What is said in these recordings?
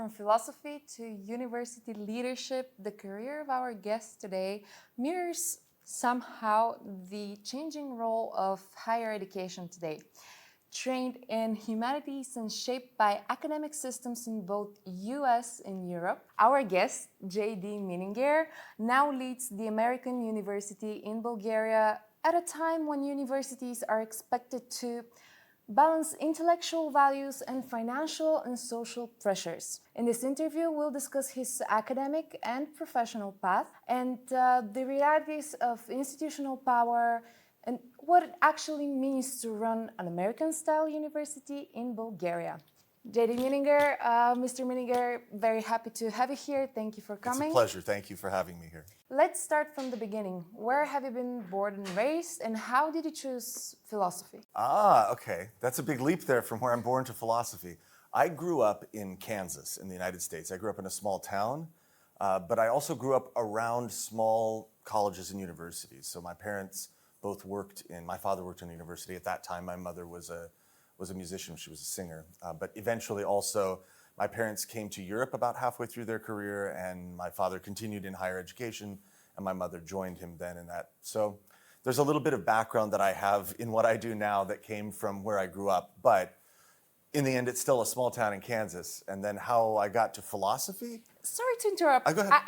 From philosophy to university leadership, the career of our guest today mirrors somehow the changing role of higher education today. Trained in humanities and shaped by academic systems in both US and Europe, our guest, Jay Di Mininger, now leads the American University in Bulgaria at a time when universities are expected to balance intellectual values and financial and social pressures. In this interview, we'll discuss his academic and professional path and the realities of institutional power and what it actually means to run an American-style university in Bulgaria. Jay Di Mininger, Mr. Minninger, very happy to have you here. Thank you for coming. It's a pleasure. Thank you for having me here. Let's start from the beginning. Where have you been born and raised, and how did you choose philosophy? Okay. That's a big leap there from where I'm born to philosophy. I grew up in Kansas in the United States. I grew up in a small town, but I also grew up around small colleges and universities. So my parents both my father worked in a university at that time. My mother was a musician, she was a singer. But eventually also, my parents came to Europe about halfway through their career, and my father continued in higher education, and my mother joined him then in that. So there's a little bit of background that I have in what I do now that came from where I grew up, but in the end, it's still a small town in Kansas. And then how I got to philosophy? Sorry to interrupt. Go ahead.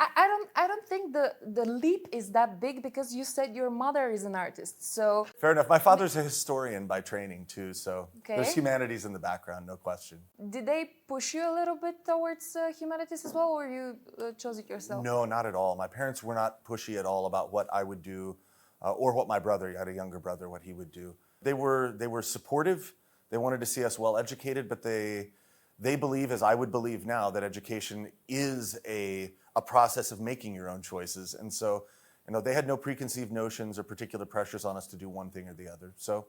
I don't think the leap is that big because you said your mother is an artist. So Fair enough. My father's a historian by training too, so Okay. There's humanities in the background, no question. did they push you a little bit towards humanities as well, or you chose it yourself? No, not at all. My parents were not pushy at all about what I would do, or what my brother, I had a younger brother, what he would do. They were supportive. They wanted to see us well educated, but they believe, as I would believe now, that education is a process of making your own choices. And so, they had no preconceived notions or particular pressures on us to do one thing or the other. So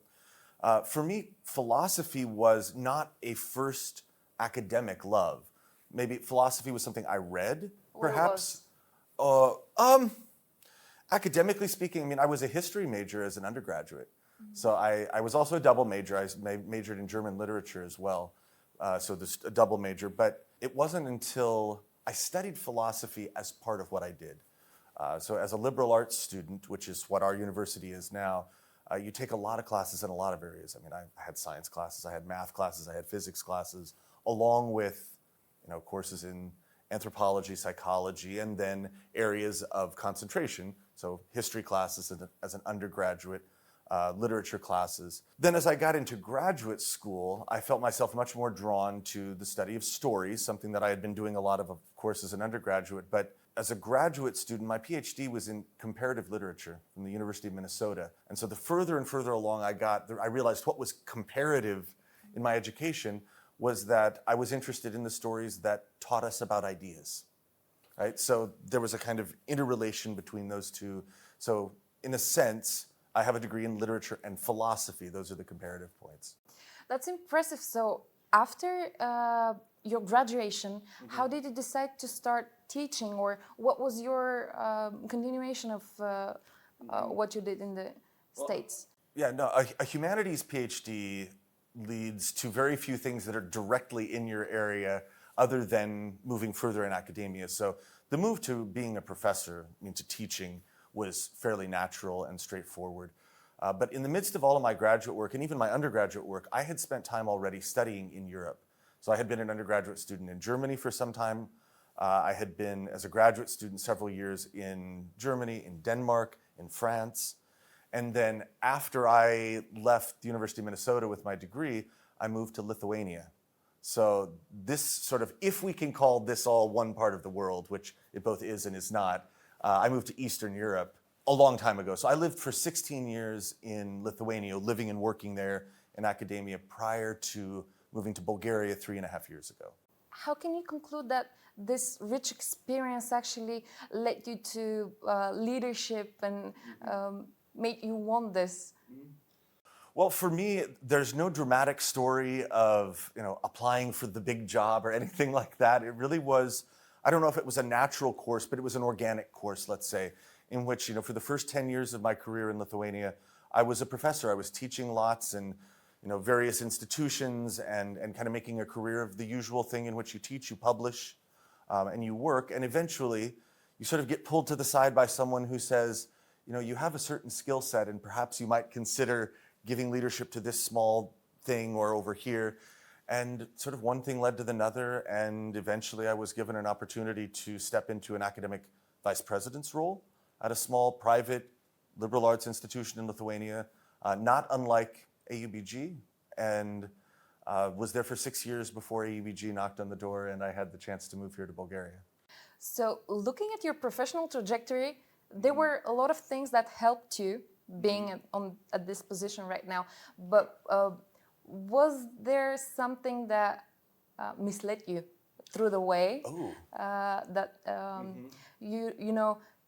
for me, philosophy was not a first academic love. Maybe philosophy was something I read, perhaps. Academically speaking, I was a history major as an undergraduate. So I was also a double major. I majored in German literature as well. So this a double major, but it wasn't until I studied philosophy as part of what I did. So as a liberal arts student, which is what our university is now, you take a lot of classes in a lot of areas. I had science classes, I had math classes, I had physics classes, along with courses in anthropology, psychology, and then areas of concentration. So history classes as an undergraduate, literature classes. Then as I got into graduate school, I felt myself much more drawn to the study of stories, something that I had been doing a lot of course, as an undergraduate. But as a graduate student, my PhD was in comparative literature from the University of Minnesota. And so the further and further along I got, I realized what was comparative in my education was that I was interested in the stories that taught us about ideas, right? So there was a kind of interrelation between those two. So in a sense, I have a degree in literature and philosophy. Those are the comparative points. That's impressive. So after your graduation, how did you decide to start teaching, or what was your continuation of what you did in the States? Yeah, no, a humanities PhD leads to very few things that are directly in your area other than moving further in academia. So the move to being a professor, to teaching, was fairly natural and straightforward. But in the midst of all of my graduate work and even my undergraduate work, I had spent time already studying in Europe. So I had been an undergraduate student in Germany for some time. I had been, as a graduate student, several years in Germany, in Denmark, in France. And then after I left the University of Minnesota with my degree, I moved to Lithuania. So this sort of, if we can call this all one part of the world, which it both is and is not, I moved to Eastern Europe a long time ago. So I lived for 16 years in Lithuania, living and working there in academia prior to moving to Bulgaria 3.5 years ago. How can you conclude that this rich experience actually led you to leadership and made you want this? Well, for me, there's no dramatic story of applying for the big job or anything like that. It really was, I don't know if it was a natural course, but it was an organic course, let's say, in which, for the first 10 years of my career in Lithuania, I was a professor. I was teaching lots in various institutions and kind of making a career of the usual thing in which you teach, you publish, and you work, and eventually you sort of get pulled to the side by someone who says, you have a certain skill set, and perhaps you might consider giving leadership to this small thing or over here. And sort of one thing led to another, and eventually I was given an opportunity to step into an academic vice president's role at a small private liberal arts institution in Lithuania, not unlike AUBG, and was there for 6 years before AUBG knocked on the door and I had the chance to move here to Bulgaria. So looking at your professional trajectory, there were a lot of things that helped you being at this position right now, but was there something that misled you through the way? That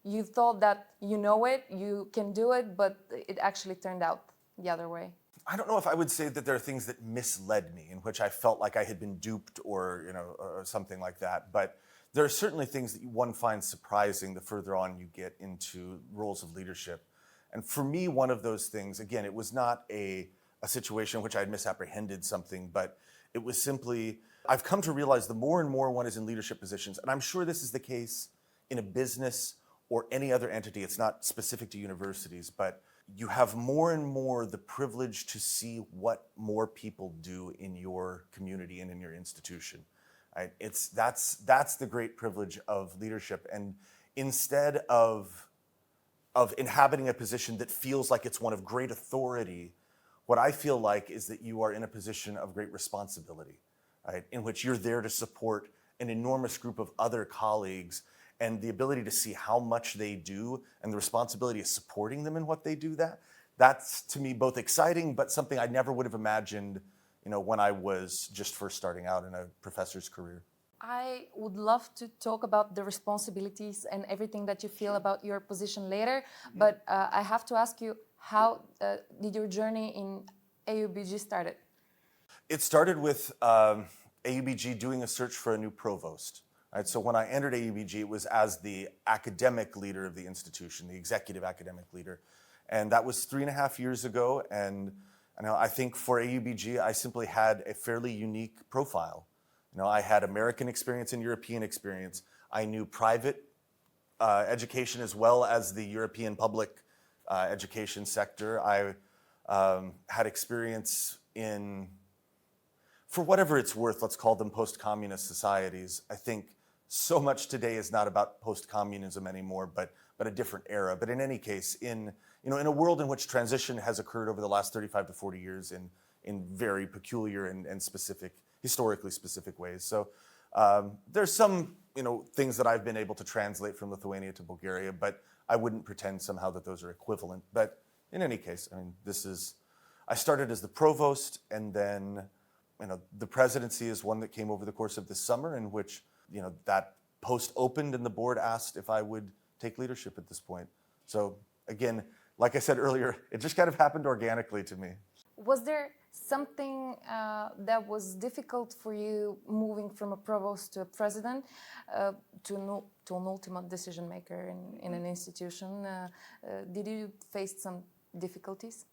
you thought that you can do it, but it actually turned out the other way? I don't know if I would say that there are things that misled me, in which I felt like I had been duped or something like that. But there are certainly things that one finds surprising the further on you get into roles of leadership. And for me, one of those things, again, it was not a situation in which I had misapprehended something, but it was simply, I've come to realize the more and more one is in leadership positions, and I'm sure this is the case in a business or any other entity, it's not specific to universities, but you have more and more the privilege to see what more people do in your community and in your institution. Right? That's the great privilege of leadership. And instead of inhabiting a position that feels like it's one of great authority, what I feel like is that you are in a position of great responsibility, right? In which you're there to support an enormous group of other colleagues, and the ability to see how much they do and the responsibility of supporting them in what they do, that's to me both exciting, but something I never would have imagined, when I was just first starting out in a professor's career. I would love to talk about the responsibilities and everything that you feel about your position later, but I have to ask you, how did your journey in AUBG started? It started with AUBG doing a search for a new provost. Right, so when I entered AUBG, it was as the academic leader of the institution, the executive academic leader. And that was 3.5 years ago. And I think for AUBG, I simply had a fairly unique profile. I had American experience and European experience. I knew private education as well as the European public education sector. I had experience in, for whatever it's worth, let's call them post-communist societies. I think so much today is not about post-communism anymore, but a different era. But in any case, in a world in which transition has occurred over the last 35 to 40 years in very peculiar and specific, historically specific ways. So there's some things that I've been able to translate from Lithuania to Bulgaria, but I wouldn't pretend somehow that those are equivalent. But in any case, I started as the provost, and then the presidency is one that came over the course of this summer, in which that post opened and the board asked if I would take leadership at this point. So again, like I said earlier, it just kind of happened organically to me. Was there something that was difficult for you moving from a provost to a president, to an ultimate decision maker in an institution? Did you face some difficulties?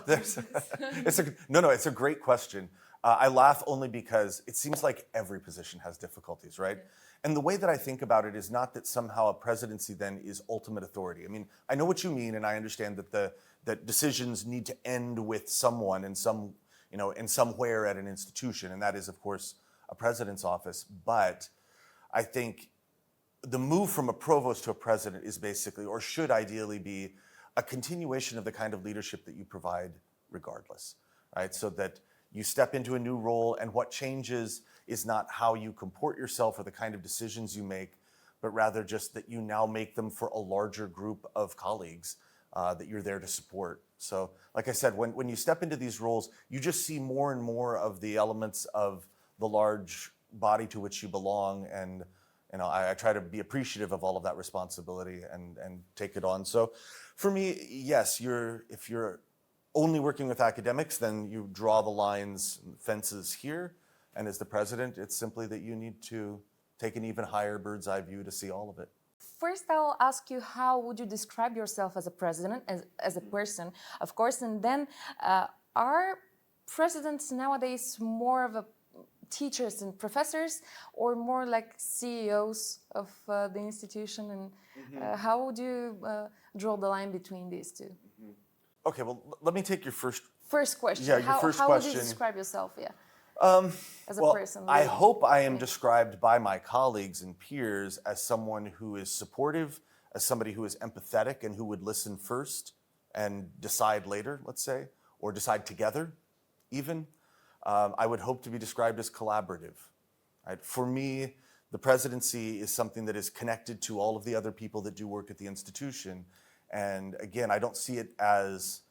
It's a great question. I laugh only because it seems like every position has difficulties, right? And the way that I think about it is not that somehow a presidency then is ultimate authority. I know what you mean, and I understand that decisions need to end with someone in somewhere at an institution, and that is, of course, a president's office. But I think the move from a provost to a president is basically, or should ideally be, a continuation of the kind of leadership that you provide regardless, right? So that you step into a new role, and what changes is not how you comport yourself or the kind of decisions you make, but rather just that you now make them for a larger group of colleagues that you're there to support. So, like I said, when you step into these roles, you just see more and more of the elements of the large body to which you belong, and I try to be appreciative of all of that responsibility and take it on. So, for me, yes, if you're only working with academics, then you draw the lines, fences here. And as the president, it's simply that you need to take an even higher bird's eye view to see all of it. First, I'll ask you, how would you describe yourself as a president, as a person, of course, and then are presidents nowadays more of a teachers and professors, or more like CEOs of the institution? And how would you draw the line between these two? Okay, well, let me take your first question. Yeah, your first how question. Would you describe yourself? Yeah. As a Well, person. I really. hope I am described by my colleagues and peers as someone who is supportive, as somebody who is empathetic and who would listen first and decide later, let's say, or decide together, even. I would hope to be described as collaborative. Right? For me, the presidency is something that is connected to all of the other people that do work at the institution. And again, I don't see it as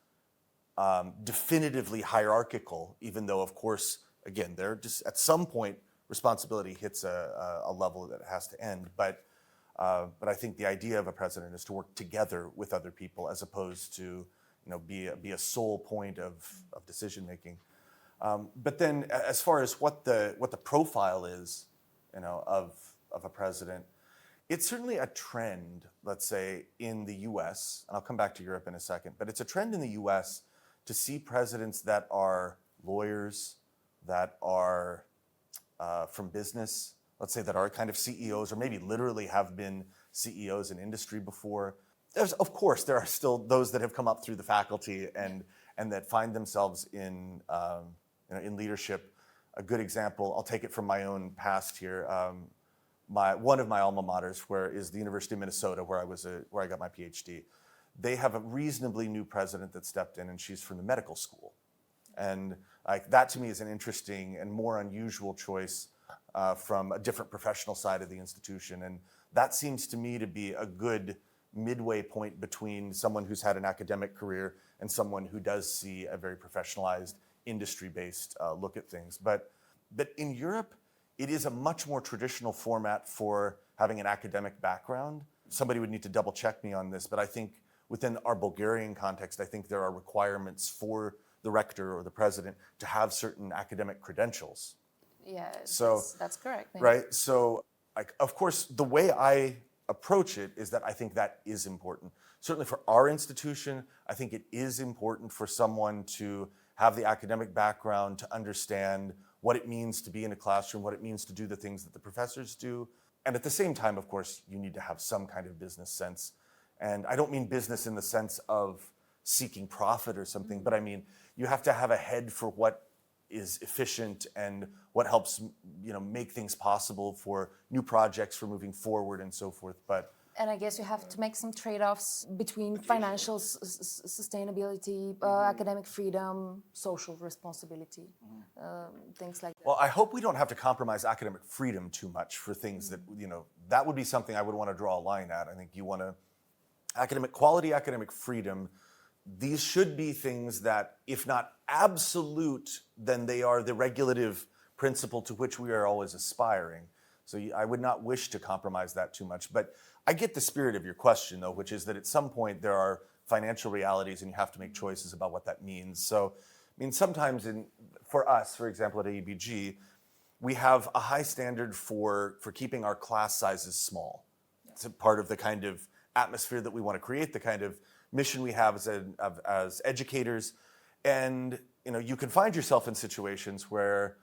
definitively hierarchical, even though, of course, again, there just at some point responsibility hits a level that has to end. But I think the idea of a president is to work together with other people as opposed to be a sole point of decision making. But then, as far as what the profile is, of a president, it's certainly a trend. Let's say in the U.S., and I'll come back to Europe in a second, but it's a trend in the U.S. to see presidents that are lawyers, that are from business, let's say that are kind of CEOs, or maybe literally have been CEOs in industry before. Of course, there are still those that have come up through the faculty and that find themselves in leadership. A good example, I'll take it from my own past here. One of my alma maters, is the University of Minnesota, where I got my PhD. They have a reasonably new president that stepped in, and she's from the medical school. And that to me is an interesting and more unusual choice from a different professional side of the institution. And that seems to me to be a good midway point between someone who's had an academic career and someone who does see a very professionalized, industry-based look at things. But in Europe, it is a much more traditional format for having an academic background. Somebody would need to double check me on this, but I think within our Bulgarian context, I think there are requirements for the rector or the president to have certain academic credentials. Yeah, so that's correct. Right. So, of course, the way I approach it is that I think that is important. Certainly for our institution, I think it is important for someone to have the academic background to understand what it means to be in a classroom, what it means to do the things that the professors do. And at the same time, of course, you need to have some kind of business sense. And I don't mean business in the sense of seeking profit or something, but I mean, you have to have a head for what is efficient and what helps, make things possible for new projects, for moving forward and so forth. And I guess you have to make some trade-offs between financial sustainability, academic freedom, social responsibility, things like that. Well, I hope we don't have to compromise academic freedom too much for things that, that would be something I would want to draw a line at. I think you want to, academic quality, academic freedom, these should be things that, if not absolute, then they are the regulative principle to which we are always aspiring. So I would not wish to compromise that too much. But I get the spirit of your question, though, which is that at some point there are financial realities and you have to make choices about what that means. So, sometimes for us, for example, at AUBG, we have a high standard for keeping our class sizes small. It's a part of the kind of atmosphere that we want to create, the kind of mission we have as educators. And you can find yourself in situations where,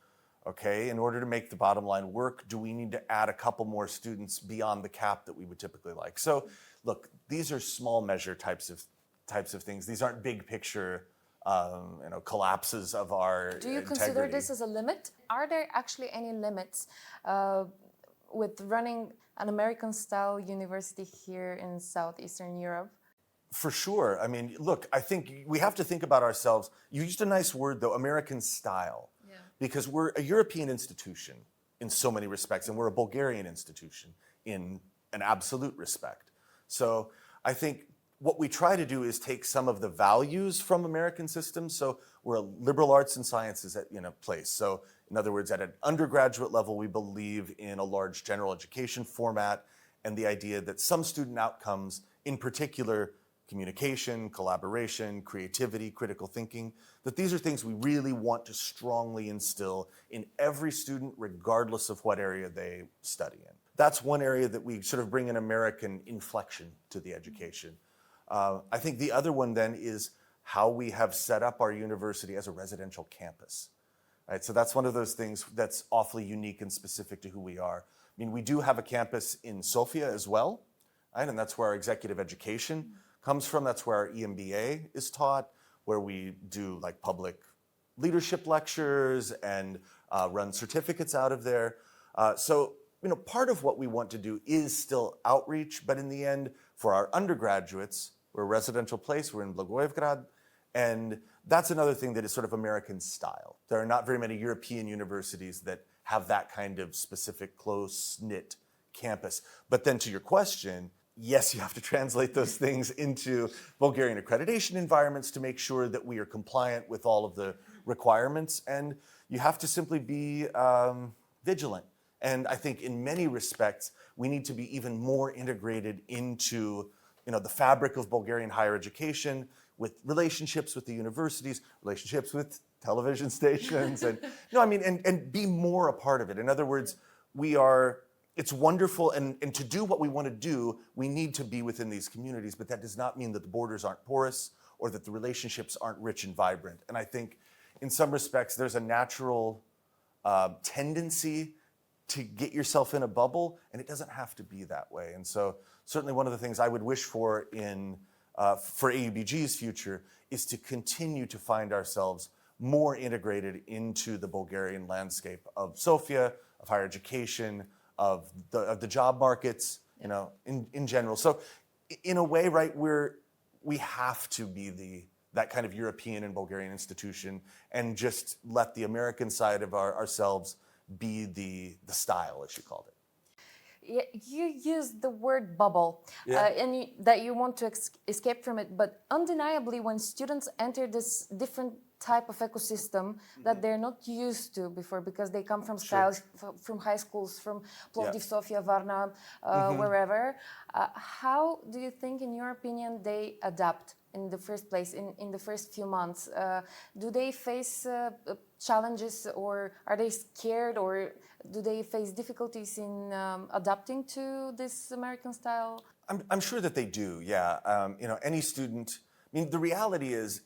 okay, in order to make the bottom line work, do we need to add a couple more students beyond the cap that we would typically like? So look, these are small measure types of things. These aren't big picture collapses of our Do you integrity. consider this as a limit? Are there actually any limits with running an American-style university here in Southeastern Europe? For sure. Look, I think we have to think about ourselves. You used a nice word, though, American style. Yeah. Because we're a European institution in so many respects, and we're a Bulgarian institution in an absolute respect. So I think what we try to do is take some of the values from American systems. So we're a liberal arts and sciences place. So in other words, at an undergraduate level, we believe in a large general education format and the idea that some student outcomes, in particular, communication, collaboration, creativity, critical thinking, that these are things we really want to strongly instill in every student, regardless of what area they study in. That's one area that we sort of bring an American inflection to the education. I think the other one then is how we have set up our university as a residential campus. right? So that's one of those things that's awfully unique and specific to who we are. I mean, we do have a campus in Sofia as well, right? And that's where our executive education comes from. That's where our EMBA is taught, where we do like public leadership lectures and run certificates out of there. So, part of what we want to do is still outreach, but in the end, for our undergraduates, we're a residential place, we're in Blagoevgrad, and that's another thing that is sort of American style. There are not very many European universities that have that kind of specific, close-knit campus. But then to your question, yes, you have to translate those things into Bulgarian accreditation environments to make sure that we are compliant with all of the requirements, and you have to simply be vigilant. And I think in many respects, we need to be even more integrated into the fabric of Bulgarian higher education, with relationships with the universities, relationships with television stations, and be more a part of it. In other words, it's wonderful, and to do what we want to do, we need to be within these communities, but that does not mean that the borders aren't porous or that the relationships aren't rich and vibrant. And I think in some respects, there's a natural tendency to get yourself in a bubble, and it doesn't have to be that way. And so certainly one of the things I would wish for for AUBG's future is to continue to find ourselves more integrated into the Bulgarian landscape of Sofia, of higher education, of the job markets, in general. So in a way, right, we have to be that kind of European and Bulgarian institution and just let the American side of ourselves be the style, as you called it. Yeah, you used the word bubble, and that you want to escape from it. But undeniably, when students enter this different type of ecosystem that they're not used to before, because they come from from high schools, from Plovdiv, Sofia, Varna, wherever, how do you think, in your opinion, they adapt in the first place, in the first few months? Do they face challenges, or are they scared, or do they face difficulties in adapting to this American style? I'm sure that they do, yeah. Any student, the reality is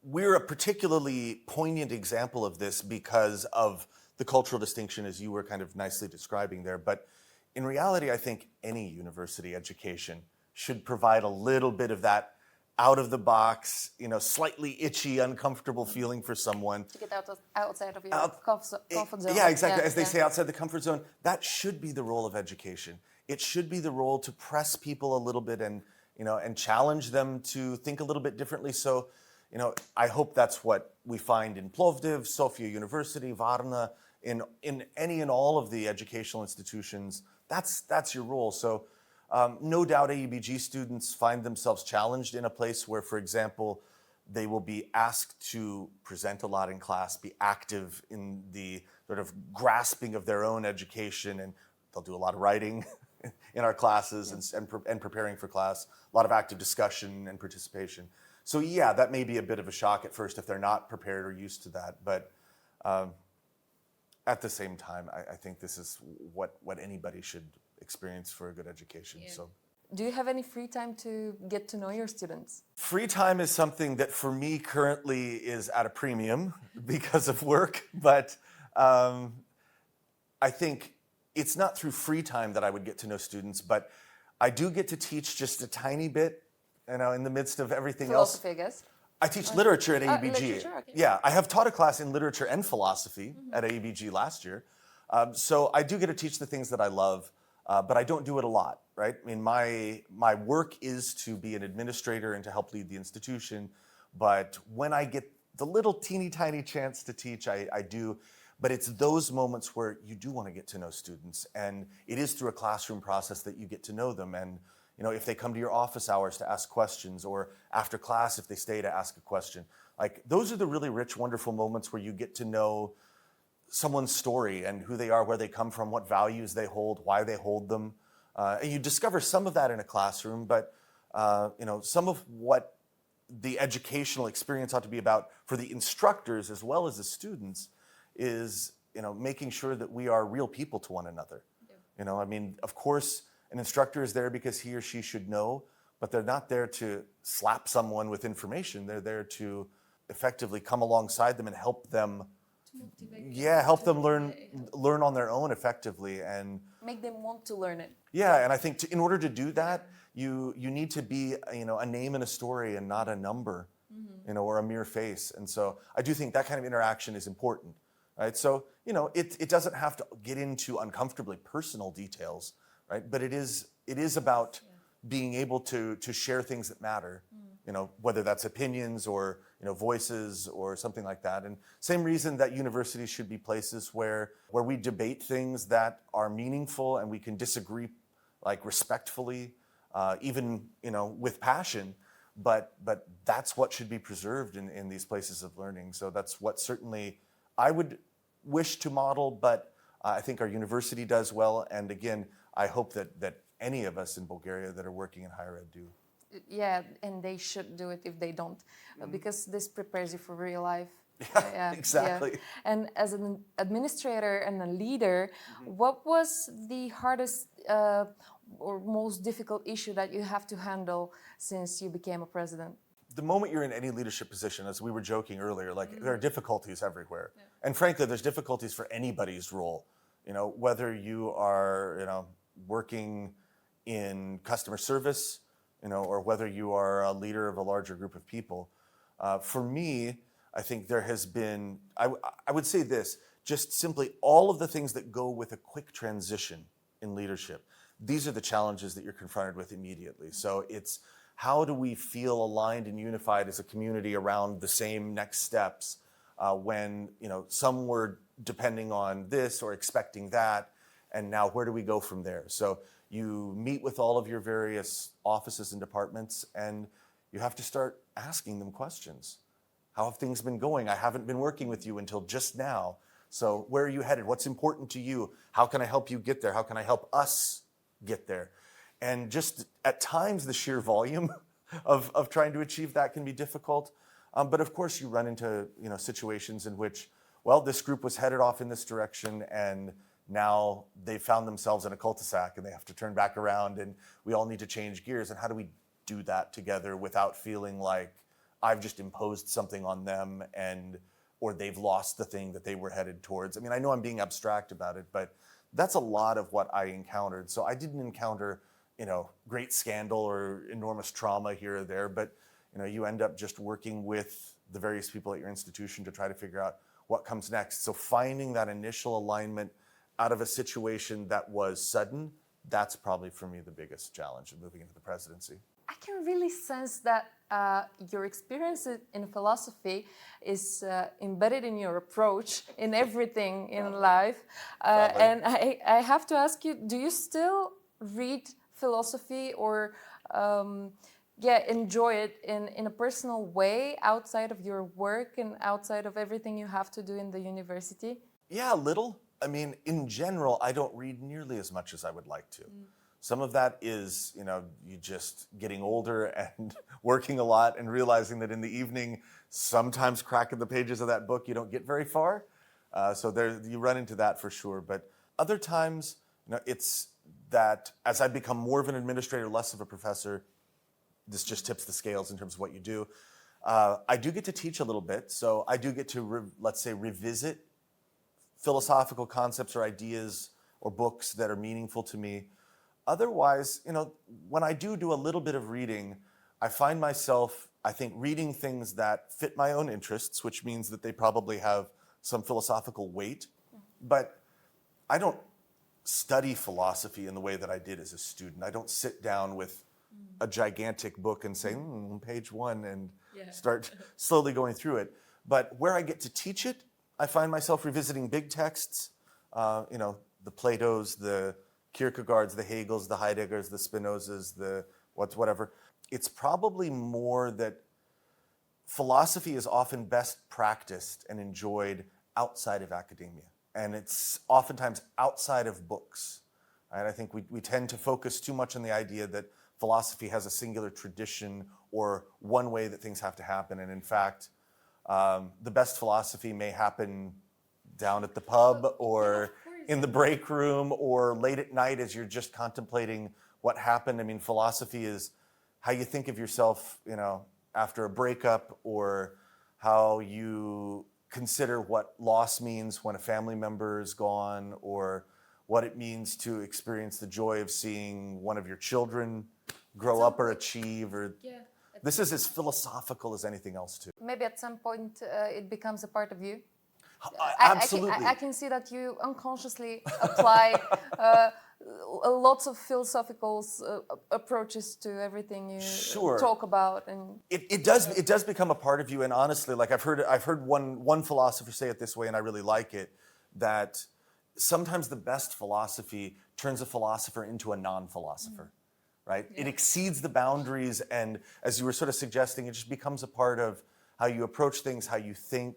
we're a particularly poignant example of this because of the cultural distinction, as you were kind of nicely describing there. But in reality, I think any university education should provide a little bit of that out of the box, slightly itchy, uncomfortable feeling for someone. To get outside of your comfort zone. Yeah, exactly. As they say, outside the comfort zone. That should be the role of education. It should be the role to press people a little bit and challenge them to think a little bit differently. So, I hope that's what we find in Plovdiv, Sofia University, Varna, in any and all of the educational institutions. That's your role. So, no doubt AUBG students find themselves challenged in a place where, for example, they will be asked to present a lot in class, be active in the sort of grasping of their own education, and they'll do a lot of writing in our classes and preparing for class, a lot of active discussion and participation. So yeah, that may be a bit of a shock at first if they're not prepared or used to that, but at the same time, I think this is what anybody should experience for a good education. Yeah. So, do you have any free time to get to know your students? Free time is something that for me currently is at a premium because of work, but I think it's not through free time that I would get to know students, but I do get to teach just a tiny bit, in the midst of everything else. Philosophy, I guess. I teach literature at AUBG. Literature, okay. Yeah, I have taught a class in literature and philosophy at AUBG last year. So I do get to teach the things that I love, but I don't do it a lot, right? My work is to be an administrator and to help lead the institution. But when I get the little teeny tiny chance to teach, I do. But it's those moments where you do want to get to know students. And it is through a classroom process that you get to know them. And if they come to your office hours to ask questions, or after class if they stay to ask a question, like those are the really rich, wonderful moments where you get to know someone's story and who they are, where they come from, what values they hold, why they hold them. And you discover some of that in a classroom, but some of what the educational experience ought to be about for the instructors as well as the students is, making sure that we are real people to one another. Yeah. Of course, an instructor is there because he or she should know, but they're not there to slap someone with information. They're there to effectively come alongside them and help them help them learn on their own effectively, and make them want to learn it. yeah. And I think in order to do that, you need to be a name and a story and not a number, or a mere face. And so I do think that kind of interaction is important, right? So it doesn't have to get into uncomfortably personal details, right? But it is about being able to share things that matter, whether that's opinions or voices or something like that. And same reason that universities should be places where we debate things that are meaningful and we can disagree like respectfully, even with passion. But that's what should be preserved in these places of learning. So that's what certainly I would wish to model, but I think our university does well. And again, I hope that any of us in Bulgaria that are working in higher ed do. Yeah, and they should do it if they don't, because this prepares you for real life. Yeah, exactly. Yeah. And as an administrator and a leader, what was the hardest or most difficult issue that you have to handle since you became a president? The moment you're in any leadership position, as we were joking earlier, like there are difficulties everywhere. Yeah. And frankly, there's difficulties for anybody's role. Whether you are, working in customer service, or whether you are a leader of a larger group of people. For me, I think there has been, I would say this, just simply all of the things that go with a quick transition in leadership. These are the challenges that you're confronted with immediately. So it's how do we feel aligned and unified as a community around the same next steps when some were depending on this or expecting that, and now where do we go from there? So you meet with all of your various offices and departments, and you have to start asking them questions. How have things been going? I haven't been working with you until just now. So where are you headed? What's important to you? How can I help you get there? How can I help us get there? And just at times, the sheer volume of trying to achieve that can be difficult. But of course, you run into situations in which, well, this group was headed off in this direction, and now they found themselves in a cul-de-sac and they have to turn back around, and we all need to change gears. And how do we do that together without feeling like I've just imposed something on them or they've lost the thing that they were headed towards? I mean, I know I'm being abstract about it, but that's a lot of what I encountered. So I didn't encounter, great scandal or enormous trauma here or there, but you end up just working with the various people at your institution to try to figure out what comes next. So finding that initial alignment out of a situation that was sudden, that's probably for me the biggest challenge in moving into the presidency. I can really sense that your experience in philosophy is embedded in your approach in everything in life. And I have to ask you, do you still read philosophy or enjoy it in a personal way outside of your work and outside of everything you have to do in the university? Yeah, a little. I mean, in general, I don't read nearly as much as I would like to. Some of that is, you just getting older and working a lot and realizing that in the evening, sometimes cracking the pages of that book, you don't get very far. So you run into that for sure. But other times, it's that as I become more of an administrator, less of a professor, this just tips the scales in terms of what you do. I do get to teach a little bit. So I do get to, let's say, revisit philosophical concepts or ideas or books that are meaningful to me. Otherwise, when I do a little bit of reading, I find myself, I think, reading things that fit my own interests, which means that they probably have some philosophical weight. But I don't study philosophy in the way that I did as a student. I don't sit down with a gigantic book and say, page 1, and start slowly going through it. But where I get to teach it, I find myself revisiting big texts, the Platos, the Kierkegaards, the Hegels, the Heideggers, the Spinozas, the whatever. It's probably more that philosophy is often best practiced and enjoyed outside of academia. And it's oftentimes outside of books. And I think we tend to focus too much on the idea that philosophy has a singular tradition or one way that things have to happen. And in fact, the best philosophy may happen down at the pub or in the break room or late at night as you're just contemplating what happened. I mean, philosophy is how you think of yourself, after a breakup, or how you consider what loss means when a family member is gone, or what it means to experience the joy of seeing one of your children grow up or achieve. Or this is as philosophical as anything else too. Maybe at some point it becomes a part of you. Absolutely. I can see that you unconsciously apply lots of philosophical approaches to everything you talk about, and it does become a part of you. And honestly, like I've heard one philosopher say it this way, and I really like it, that sometimes the best philosophy turns a philosopher into a non-philosopher. Right? Yeah. It exceeds the boundaries, and as you were sort of suggesting, it just becomes a part of how you approach things, how you think.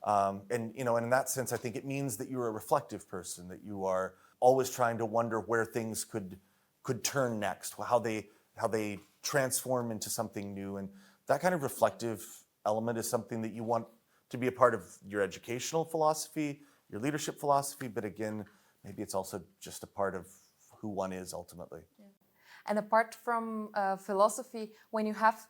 And in that sense, I think it means that you're a reflective person, that you are always trying to wonder where things could turn next, how they transform into something new. And that kind of reflective element is something that you want to be a part of your educational philosophy, your leadership philosophy, but again, maybe it's also just a part of who one is ultimately. Yeah. And apart from philosophy, when you have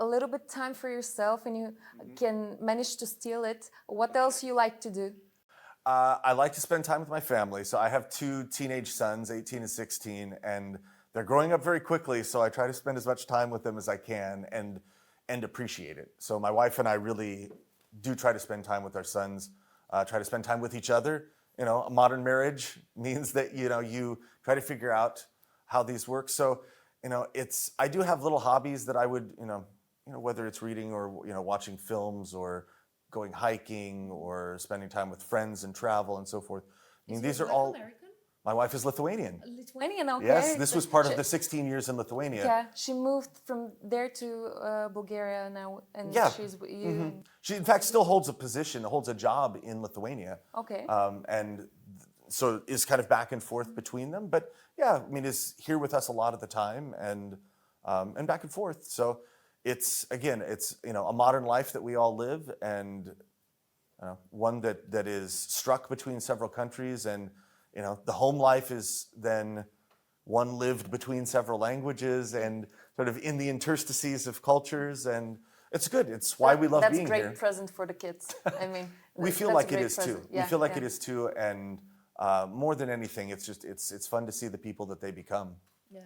a little bit time for yourself and you can manage to steal it, what else you like to do? I like to spend time with my family. So I have 2 teenage sons, 18 and 16, and they're growing up very quickly. So I try to spend as much time with them as I can and appreciate it. So my wife and I really do try to spend time with our sons, try to spend time with each other. A modern marriage means that, you try to figure out how these work. So, I do have little hobbies that I would, whether it's reading or, watching films or going hiking or spending time with friends and travel and so forth. I mean, these are all. American? My wife is Lithuanian. Lithuanian, okay. Yes, this was part of the 16 years in Lithuania. Yeah, she moved from there to Bulgaria now, and she's with you. Mm-hmm. She, in fact, still holds a job in Lithuania. Okay. And so is kind of back and forth between them, but yeah, I mean, is here with us a lot of the time, and back and forth. So it's a modern life that we all live, and one that is struck between several countries, and the home life is then one lived between several languages and sort of in the interstices of cultures, and it's good. It's why we love being here. That's a great present for the kids. I mean, we feel like it is too. We feel like it is too, and more than anything, it's fun to see the people that they become.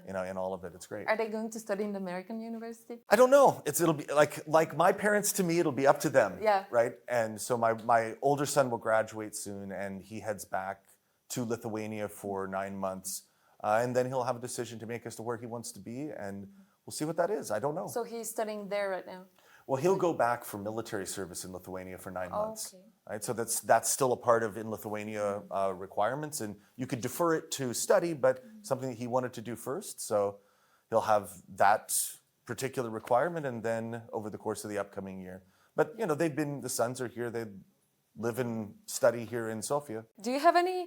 In all of it, it's great. Are they going to study in the American university? I don't know. It'll be like my parents to me. It'll be up to them. Yeah. Right. And so my older son will graduate soon, and he heads back to Lithuania for 9 months, and then he'll have a decision to make as to where he wants to be, and we'll see what that is. I don't know. So he's studying there right now. Well, he'll go back for military service in Lithuania for 9 months. Okay. Right, so that's still a part of in Lithuania requirements, and you could defer it to study, but something that he wanted to do first. So he'll have that particular requirement, and then over the course of the upcoming year. But the sons are here. They live and study here in Sofia. Do you have any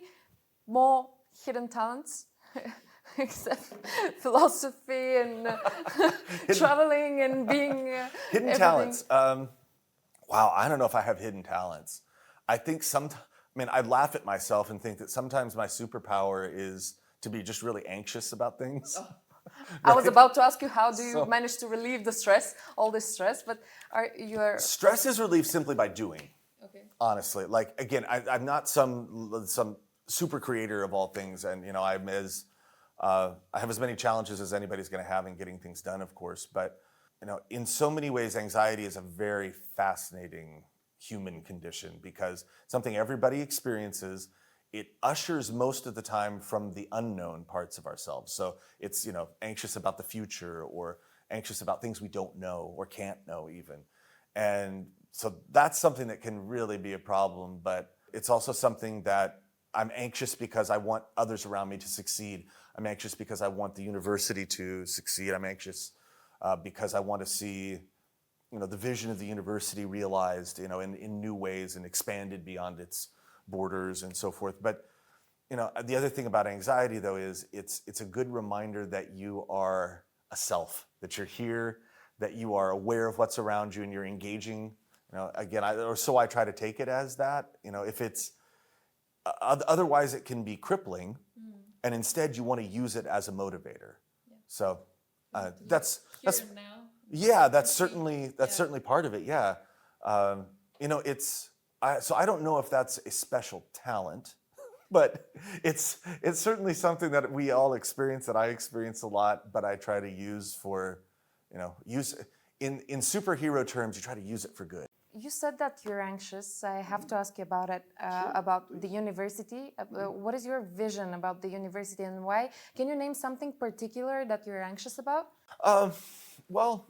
more hidden talents? Except philosophy and traveling and being hidden everything. Talents. Wow, I don't know if I have hidden talents. I think I laugh at myself and think that sometimes my superpower is to be just really anxious about things. Oh. Right? I was about to ask you, how do you manage to relieve the stress, all this stress? But stress is relieved simply by doing. Okay. Honestly, like again, I'm not some super creator of all things, and I have as many challenges as anybody's going to have in getting things done, of course. But in so many ways, anxiety is a very fascinating human condition, because something everybody experiences. It ushers most of the time from the unknown parts of ourselves. So it's anxious about the future, or anxious about things we don't know or can't know even. And so that's something that can really be a problem. But it's also something that I'm anxious because I want others around me to succeed. I'm anxious because I want the university to succeed. I'm anxious because I want to see, the vision of the university realized, in new ways and expanded beyond its borders and so forth. But, the other thing about anxiety, though, is it's a good reminder that you are a self, that you're here, that you are aware of what's around you, and you're engaging. Again, so I try to take it as that. If it's otherwise, it can be crippling. And instead, you want to use it as a motivator. Yeah. So that's now. Yeah, that's certainly part of it. Yeah, So I don't know if that's a special talent, but it's certainly something that we all experience, that I experience a lot, but I try to use for, use in superhero terms, you try to use it for good. You said that you're anxious. I have to ask you about it, about the university. What is your vision about the university and why? Can you name something particular that you're anxious about? Well,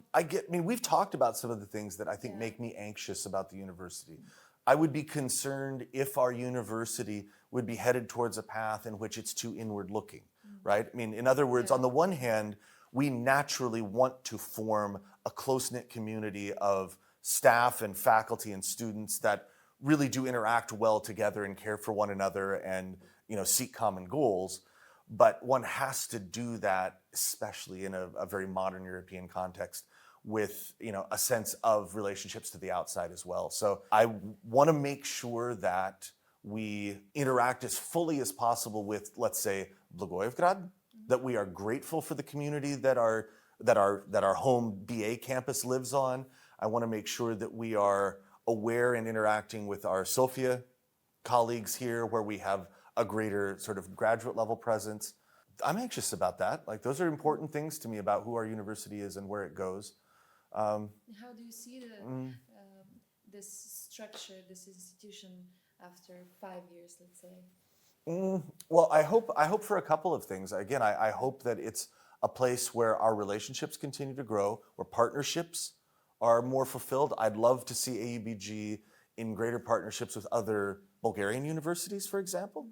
we've talked about some of the things that I think make me anxious about the university. I would be concerned if our university would be headed towards a path in which it's too inward looking, right? I mean, in other words, on the one hand, we naturally want to form a close-knit community of staff and faculty and students that really do interact well together and care for one another and seek common goals. But one has to do that, especially in a very modern European context, with a sense of relationships to the outside as well. So I want to make sure that we interact as fully as possible with, let's say, Blagoevgrad, that we are grateful for the community that our home BA campus lives on. I want to make sure that we are aware and interacting with our Sofia colleagues here, where we have a greater sort of graduate level presence. I'm anxious about that. Like, those are important things to me about who our university is and where it goes. How do you see this structure, this institution after 5 years, let's say? Well, I hope for a couple of things. Again, I hope that it's a place where our relationships continue to grow, where partnerships are more fulfilled. I'd love to see AUBG in greater partnerships with other Bulgarian universities, for example.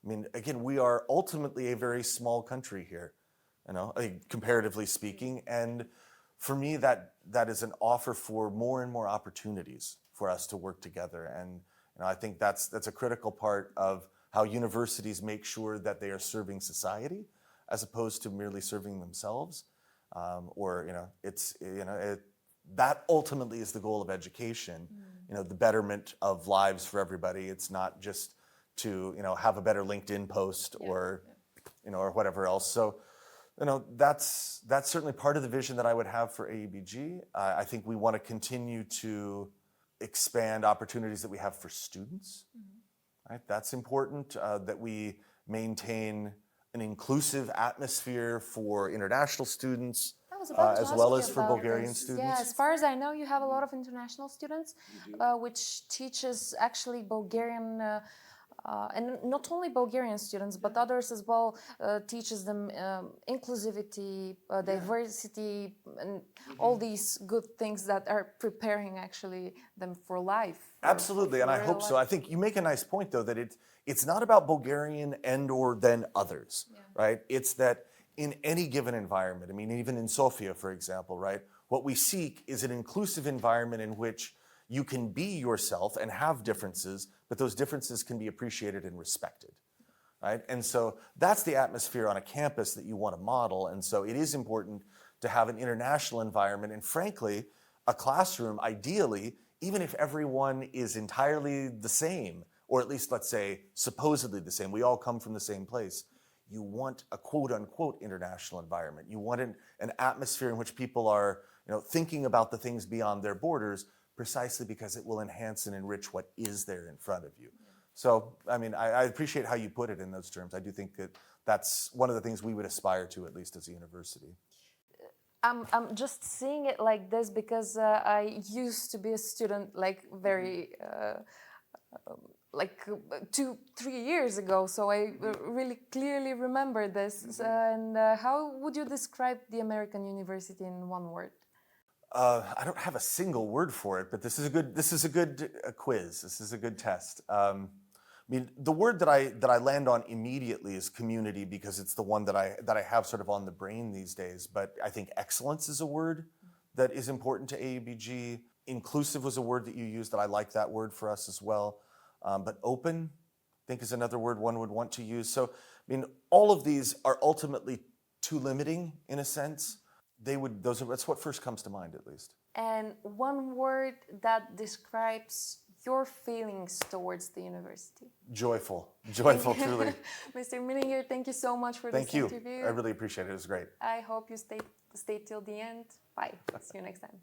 I mean, again, we are ultimately a very small country here, comparatively speaking. And for me, that is an offer for more and more opportunities for us to work together. And I think that's a critical part of how universities make sure that they are serving society as opposed to merely serving themselves. That ultimately is the goal of education, the betterment of lives for everybody. It's not just to, have a better LinkedIn post or whatever else. So, that's certainly part of the vision that I would have for AUBG. I think we want to continue to expand opportunities that we have for students. Right? That's important, that we maintain an inclusive atmosphere for international students, as well as for Bulgarian students. Yeah, as far as I know, you have a lot of international students, which teaches actually Bulgarian, and not only Bulgarian students, but others as well, teaches them inclusivity, diversity, and all these good things that are preparing actually them for life. Absolutely, and I hope so. I think you make a nice point, though, that it's not about Bulgarian and or then others, right? It's that in any given environment, I mean, even in Sofia, for example, right? What we seek is an inclusive environment in which you can be yourself and have differences, but those differences can be appreciated and respected, right? And so that's the atmosphere on a campus that you want to model. And so it is important to have an international environment. And frankly, a classroom, ideally, even if everyone is entirely the same, or at least, let's say, supposedly the same, we all come from the same place, you want a quote-unquote international environment. You want an atmosphere in which people are thinking about the things beyond their borders, precisely because it will enhance and enrich what is there in front of you. So, I mean, I appreciate how you put it in those terms. I do think that that's one of the things we would aspire to, at least as a university. I'm just seeing it like this because I used to be a student very 2-3 years ago, so I really clearly remember this. And how would you describe the American university in one word? I don't have a single word for it, but this is a good quiz. This is a good test. I mean, the word that I land on immediately is community, because it's the one that I have sort of on the brain these days. But I think excellence is a word that is important to AUBG. Inclusive was a word that you used that I like that word for us as well. But open, I think, is another word one would want to use. So, I mean, all of these are ultimately too limiting in a sense. That's what first comes to mind, at least. And one word that describes your feelings towards the university? Joyful, truly. Mr. Minninger, thank you so much for this interview. I really appreciate it. It was great. I hope you stay till the end. Bye. See you next time.